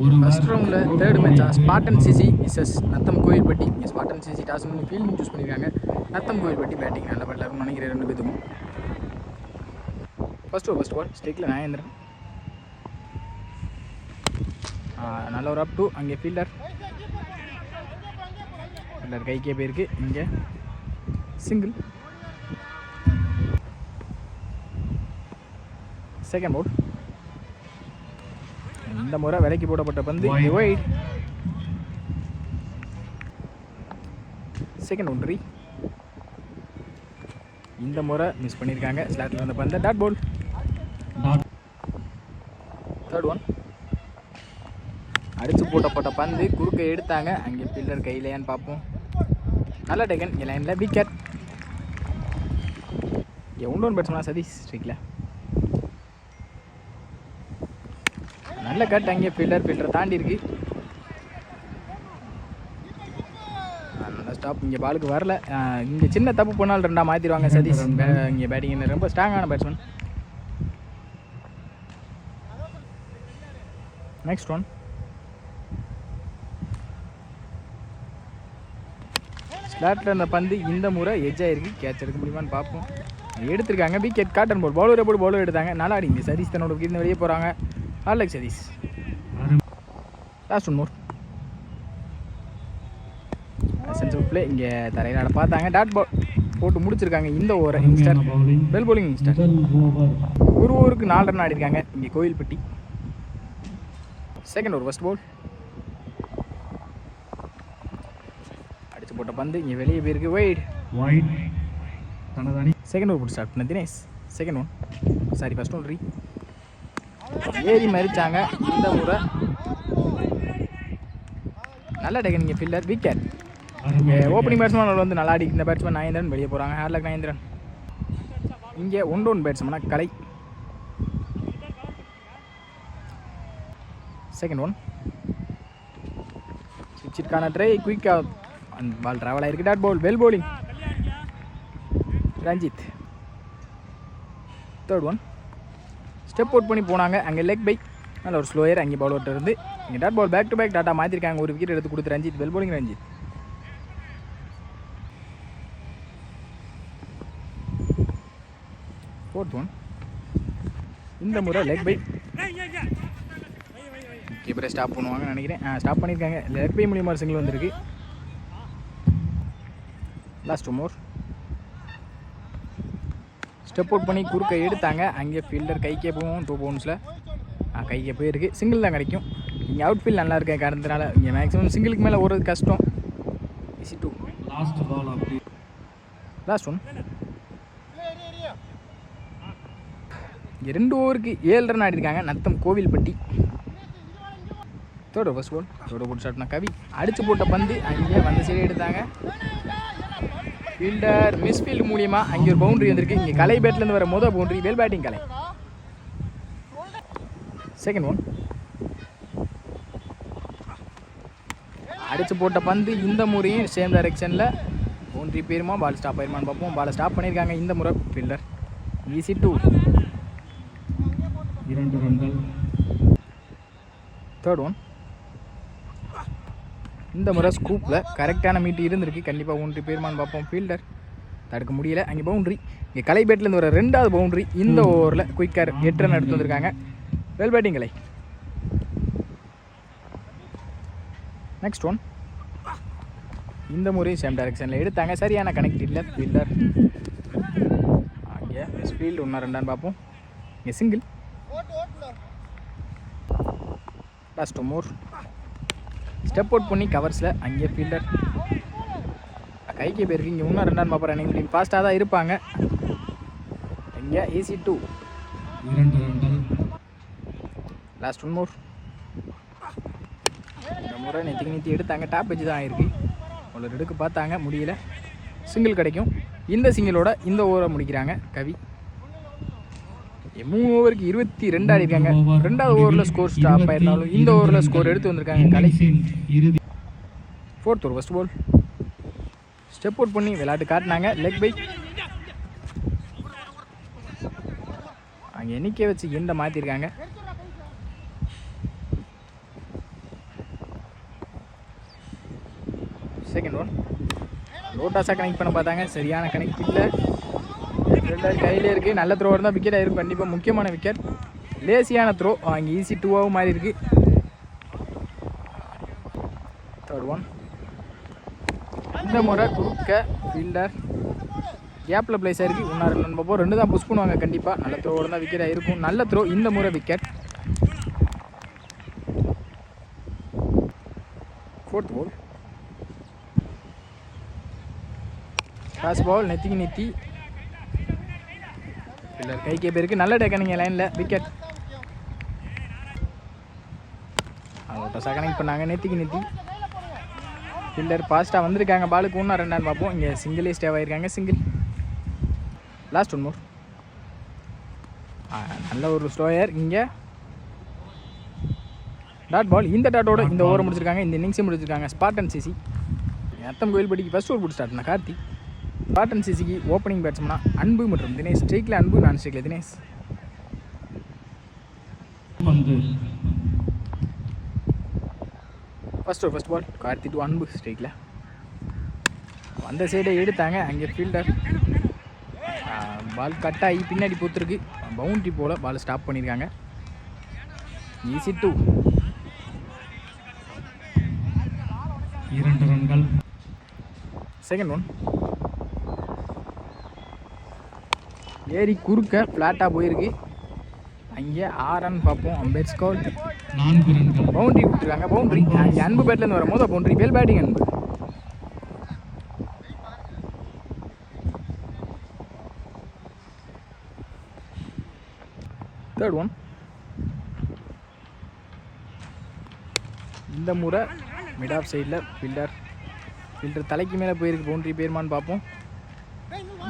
First ரவுண்டில் third மேட்சா Spartan CC versus Natham Kovilpatti. Spartan CC toss பண்ணி ஃபீல்டிங் சூஸ் பண்ணியிருக்காங்க. நத்தம் கோயில்பட்டி பேட்டிங் நல்ல பேட்டில் இருக்கும்னு நினைக்கிறேன் ரெண்டு பேத்துக்கும். ஃபர்ஸ்ட் பால் ஸ்டேக்கில் நாயேந்திரன். நல்ல ஒரு அப் டூ. அங்கே ஃபீல்டர் கைக்கே போயிருக்கு. இங்கே சிங்கிள். Second ball. இந்த முறை விலைக்கு போடப்பட்ட பந்து வைட். Second boundary. இந்த முறை மிஸ் பண்ணியிருக்காங்க. ஸ்லாட்டில் வந்த பந்து டாட் பால். Third one. அடித்து போட்டப்பட்ட பந்து குறுக்க எடுத்தாங்க. அங்கே ஃபீல்டர் கையிலையான்னு பார்ப்போம். நல்ல டேக்கன். இங்கே லைனில் விக்கெட். இங்கே ஒன்று பேட்ஸ்மேன் சதீஷ் ஸ்ட்ரீக்கில் நல்ல கட். அங்கே ஃபீல்டர் தாண்டி இருக்கு. நல்ல ஸ்டாப். இங்கே பாலுக்கு வரல. இங்கே சின்ன தப்பு பண்ணாலும் ரெண்டாக மாற்றிடுவாங்க சதீஷ். இங்கே பேட்டிங் ரொம்ப ஸ்ட்ராங்கான பேட்ஸ்மேன். Next one. ஸ்லாட்டில் அந்த பந்து இந்த முறை எட்ஜ் ஆகிருக்கு. கேட்ச் எடுக்க முடியுமான்னு பார்ப்போம். எடுத்திருக்காங்க. விக்கெட். காட்டன் பால். பவுலரை போட்டு பவுலர் எடுத்தாங்க. நல்லா ஆடி இங்கே சதீஷ் தன்னோட விக்கெட் வெளியே போகிறாங்க. ஆர்லைக் Sathish. Last one more. Sensible play. இங்கே தரையிலாட பார்த்தாங்க. டாட் பால் போட்டு முடிச்சிருக்காங்க. இந்த ஓவரை யங்ஸ்டர் பெல் போலிங் யங்ஸ்டர் ஒரு ஓவருக்கு 4 ரன் ஆடிருக்காங்க இங்கே Kovilpatti. Second over first ball. அடிச்சு போட்ட பந்து இங்கே வெளியே போயிருக்கு. வைட். செகண்ட் ஓவர் போட்டு ஸ்டார்ட் பண்ண Dinesh. Second one first one ஏறி மறிச்சாங்க. இந்த முறை நல்ல டேக்கன். இங்கே ஃபீல்டர் விக்கெட். ஓப்பனிங் பேட்ஸ்மேன் வந்து நல்லா அடி. இந்த பேட்ஸ்மேன் நாயேந்திரன் வெளியே போகிறாங்க. ஹேர்லக் நாயேந்திரன். இங்கே ஒன் டவுன் பேட்ஸ்மேனா கலை. Second one. சுவிட்சிற்கான ட்ரை குயிக்காக அந்த பால் ட்ராவல் ஆகிருக்கு. Dot ball. Well bowling Ranjith. Third one. Step out பண்ணி போனாங்க. அங்கே லெக் பை. நல்ல ஒரு ஸ்லோயர். அங்கே பவுலர்கிட்ட இருந்து இங்கே dot ball. Back to back டாட்டா மாற்றிருக்காங்க. ஒரு விக்கெட் எடுத்து கொடுத்து Ranjith. Well bowling Ranjith. Fourth one. இந்த முறை லெக் பை. கீப்பரை ஸ்டாப் பண்ணுவாங்கன்னு நினைக்கிறேன். ஸ்டாப் பண்ணியிருக்காங்க. லெக் பை மூலியமாக சிங்கிள் வந்திருக்கு. லாஸ்ட் டூ மோர். ஸ்டெப் அவுட் பண்ணி குறுக்க எடுத்தாங்க. அங்கே ஃபீல்டர் கைக்கே போகும். 2 பவுன்ஸில் கைக்கே போயிருக்கு. சிங்கிள் தான் கிடைக்கும். இங்கே அவுட் ஃபீல்ட் நல்லா இருக்க காரணத்தினால இங்கே மேக்ஸிமம் சிங்கிளுக்கு மேலே ஓடுறது கஷ்டம். ஈஸி 2. Last one. இங்கே 2 ஓவருக்கு 7 ரன் ஆடிருக்காங்க Natham Kovilpatti. Third over first ball. Third over ஸ்டார்ட்னா கவி. அடித்து போட்ட பந்து அங்கே வந்து சைடு எடுத்தாங்க. ஃபீல்டர் மிஸ்ஃபீல்டு மூலியமாக அங்கே ஒரு பவுண்டரி வந்திருக்கு. இங்கே கலை பேட்லேருந்து வர மொதல் boundary. Well batting Kalai. Second one. அடித்து போட்ட பந்து இந்த முறையும் சேம் டைரெக்ஷனில் பவுண்டரி போயிருமா பால் ஸ்டாப் ஆயிருமான்னு பார்ப்போம். பாலை ஸ்டாப் பண்ணியிருக்காங்க இந்த முறை ஃபீல்டர். ஈஸி 2. 2 ரன்கள். Third one. இந்த முறை ஸ்கூப்பில் கரெக்டான மீட்டு இருந்திருக்கு. கண்டிப்பாக பவுண்டரி போயிருமான்னு பார்ப்போம். ஃபீல்டர் தடுக்க முடியல. அங்கே பவுண்டரி. இங்கே கலை பேட்லேருந்து வர 2வது பவுண்டரி. இந்த ஓவரில் குயிக்கார் 8 ரன் எடுத்து வந்திருக்காங்க. Well batting Kalai. Next one. இந்த முறை சேம் டைரெக்ஷனில் எடுத்தாங்க. சரியான கனெக்ட் இல்லை ஃபீல்டர். அங்கே மிஸ் ஃபீல்டு 1 2 பார்ப்போம். இங்கே சிங்கிள். லாஸ்ட் டூ மோர். ஸ்டெப் அவுட் பண்ணி கவர்ஸில் அங்கே ஃபீல்டர் கைக்கே போயிருக்கு. இங்கே 1 2 பார்ப்போம். ரன்னிங் டீம் ஃபாஸ்ட்டாக தான் இருப்பாங்க. இங்கே ஈஸி 2. 2 ரன்கள். லாஸ்ட் ஒன் மோர். இந்த முறை நெத்தி எடுத்தாங்க. டாப் வச்சு தான் ஆயிருக்கு. ஒரு எடுக்க பார்த்தாங்க முடியல. சிங்கிள் கிடைக்கும். இந்த சிங்கிளோட இந்த ஓவரை முடிக்கிறாங்க கவி. 3 ஓவருக்கு 22 ஆடிருக்காங்க. 2வது ஓவரில் ஸ்கோர் ஸ்டாப் ஆயிருந்தாலும் இந்த ஓவரில் ஸ்கோர் எடுத்து வந்திருக்காங்க கடைசி. 4th over first ball. Step out பண்ணி விளையாட்டு காட்டினாங்க. Leg bye. அங்கே எண்ணிக்கை வச்சு எண்டை மாற்றிருக்காங்க. செகண்ட் ஒன் லோட்டாஸாக கனெக்ட் பண்ண பார்த்தாங்க, சரியான கனெக்ட் இல்லை. ஃபீல்டர் கையிலே இருக்குது, நல்ல த்ரோ இருந்தால் விக்கெட் ஆகிருக்கும் கண்டிப்பாக, முக்கியமான விக்கெட். லேசியான த்ரோ, அங்கே ஈஸி 2-ஆகவும் மாறி இருக்குது. தேர்ட் ஒன் இந்த முறை குறுக்க ஃபீல்டர் கேப்பில் பிளேஸ் ஆகிருக்கு. இன்னொரு ரன் பார்ப்போம், 2 தான் புஷ் பண்ணுவாங்க கண்டிப்பாக. நல்ல த்ரோ இருந்தால் விக்கெட் ஆகிருக்கும், நல்ல த்ரோ, இந்த முறை wicket. Fourth ball fast ball, நெத்திக்கு நெத்தி ஃபீல்டர் கைக்கே போயிருக்கு, நல்ல டேக்கனிங்க லைனில், விக்கெட். லோட்டஸாக கனெக்ட் பண்ணாங்க, நெத்திக்கு நெத்தி. ஃபீல்டர் ஃபாஸ்ட்டாக வந்திருக்காங்க, பாலுக்கு இன்னும் 2 ரன் பார்ப்போம். இங்கே சிங்கிளே ஸ்டே ஆகிருக்காங்க, சிங்கிள். லாஸ்ட் ஒன் மோர், நல்ல ஒரு ஸ்லோயர். இங்கே டாட் பால், இந்த டாட்டோட இந்த ஓவர் முடிச்சிருக்காங்க, இந்த இன்னிங்ஸே முடிச்சிருக்காங்க. ஸ்பாட்டன் சிசி அத்தம் கோயில்பட்டிக்கு ஃபர்ஸ்ட் ஓவர் போட்டு ஸ்டார்ட் பண்ண கார்த்தி. ஸ்பாட்டன் சிசிக்கு ஓப்பனிங் பேட்ஸ்மனா அன்பு மற்றும் தினேஷ். ஸ்ட்ரைக்கில் அன்பு, நான் ஸ்ட்ரைக்கில் Dinesh. First ball Karthi to Anbu, ஸ்ட்ரைக்கில். அந்த சைடை எடுத்தாங்க, அங்கே ஃபீல்டர் பால் கட் ஆகி பின்னாடி போத்துருக்கு, பவுண்ட்ரி போல் பால் ஸ்டாப் பண்ணியிருக்காங்க. ஈஸி 2. 2 ரன்கள். செகண்ட் ஒன் ஏரி குறுக்க ஃப்ளாட்டாக போயிருக்கு, அங்கே 6 ரன் பார்ப்போம். அம்பேர் ஸ்கோர் 4 ரன்கள். பவுண்ட்ரி விட்டுருக்காங்க, பவுண்ட்ரி. அங்கே அன்பு பேட்லேருந்து வரும்போது பவுண்ட்ரி, வேல் பேட்டிங் அன்பு. தேர்ட் ஒன் இந்த முறை மிட் ஆஃப் சைடில் ஃபீல்டர் தலைக்கு மேலே போயிருக்கு, பவுண்ட்ரி பேருமான்னு பார்ப்போம்.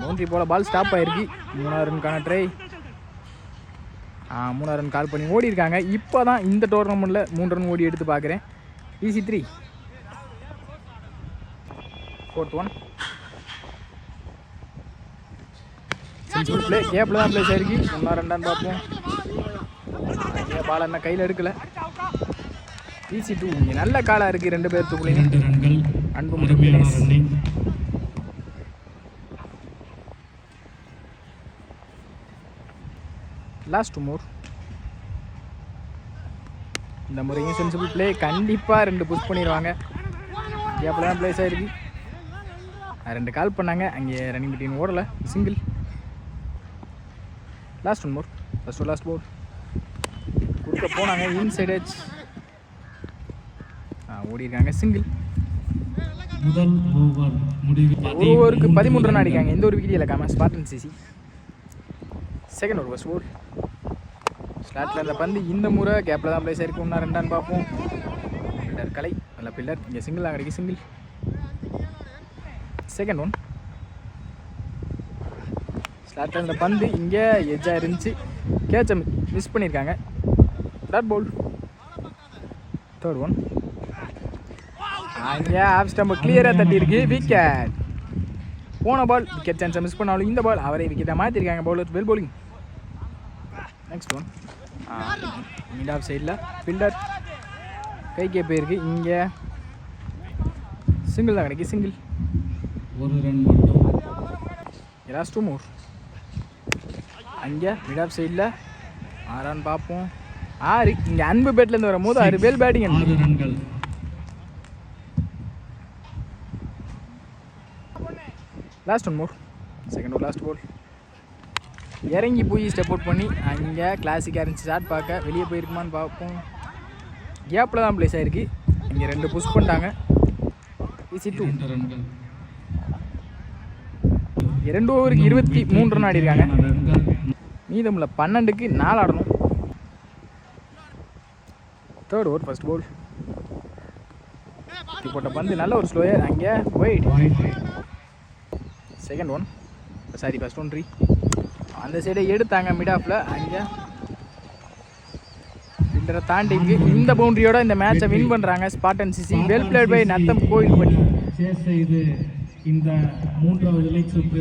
பவுண்ட்ரி போல் பால் ஸ்டாப் ஆகிருக்கு. 3ஆவது ரனுக்கான ட்ரை. 3ஆவது ரன் கால் பண்ணி ஓடி இருக்காங்க. இப்போ தான் இந்த டோர்னமெண்ட்டில் 3 ரன் ஓடி எடுத்து பார்க்குறேன். Easy 3. Fourth one simple play, கேப்பில் தான் பிளேஸ் ஆகிருக்கு. 1 ரன் தான் பார்ப்போம். பால் என்ன கையில் எடுக்கலை. ஈஸி 2. இங்கே நல்ல காலாக இருக்குது 2 பேர்த்துக்குள்ளேயும். 2 ரன்கள். அன்பு மற்றும் தினேஷ். லாஸ்ட் மோர் இந்த முறையும் சென்சிபிள் பிளே, கண்டிப்பாக 2 புஷ் பண்ணிடுவாங்க. கேப்பில் தான் பிளேஸ் ஆகிருக்கு. 2 கால் பண்ணாங்க, அங்கே ரன்னிங் பிட்வீன் ஓடலை, single. Last one more, last ball கொடுக்க போனாங்க, இன்சைட் எட்ஜ் ஓடி இருக்காங்க, சிங்கிள். முதல் ஓவர் முடிவு. ஒரு ஓவருக்கு 13 ரன் அடிக்காங்க, எந்த ஒரு wicket இழக்காம ஸ்பாட்டன் CC. Second over first போல் ஸ்லாட்டில் அந்த பந்து இந்த முறை கேப்பில் தான் பிளேஸ் ஆகிருக்கு. 1 ரன் பார்ப்போம். பில்லர் கலை, நல்ல பில்லர். இங்கே சிங்கிள் தான் கிடைக்கும், சிங்கிள். செகண்ட் ஒன் ஸ்லாட்டில் அந்த பந்து இங்கே எட்ஜாக இருந்துச்சு, கேட்சை மிஸ் பண்ணியிருக்காங்க. Dot ball. தேர்ட் ஒன் அங்கே ஆஃப் ஸ்டம்பை கிளியராக தட்டியிருக்கு, விக்கெட். போன பால் விக்கெட் சான்ஸை மிஸ் பண்ணாலும் இந்த பால் அவரை விக்கெட்டை மாற்றிருக்காங்க. Bowler well bowling. Next one mid off சைடில் ஃபீல்டர் கைக்கே போயிருக்கு, இங்கே சிங்கிள் தான் கிடைக்கும், சிங்கிள். 1 ரன் மட்டும். Last 2 more. அங்கே மிட் ஆஃப் சைடில் 6 ரன் பார்ப்போம். 6. இங்கே அன்பு பேட்லேருந்து வரும்போது 6 வேல் பேட்டிங். 6 ரன்கள். Last one more. Second over last ball. இறங்கி போய் ஸ்டெப் அவுட் பண்ணி அங்கே கிளாசிக்காக இருந்துச்சு. ஷாட் பார்க்க வெளியே போயிருக்குமான்னு பார்ப்போம். கேப்பில் தான் பிளேஸ் ஆகிருக்கு. இங்கே 2 புஷ் பண்ணிட்டாங்க. ஈஸி 2 ரன்கள். 2 ஓவருக்கு 23 ரன் ஆடிருக்காங்க. மீதமுள்ள 12க்கு 4 ஆடணும். Third over first ball. போட்ட பந்து நல்ல ஒரு ஸ்லோயர், அங்கே wide. Second one sorry first one 3. அந்த சைடை எடுத்தாங்க மிட் ஆஃபில். அங்கே ஃபீல்டரை தாண்டி இந்த பவுண்டரியோட இந்த மேட்சை வின் பண்ணுறாங்க Spartan CC. Well played by Natham Kovilpatti. இந்த 3வது லீக் சுற்று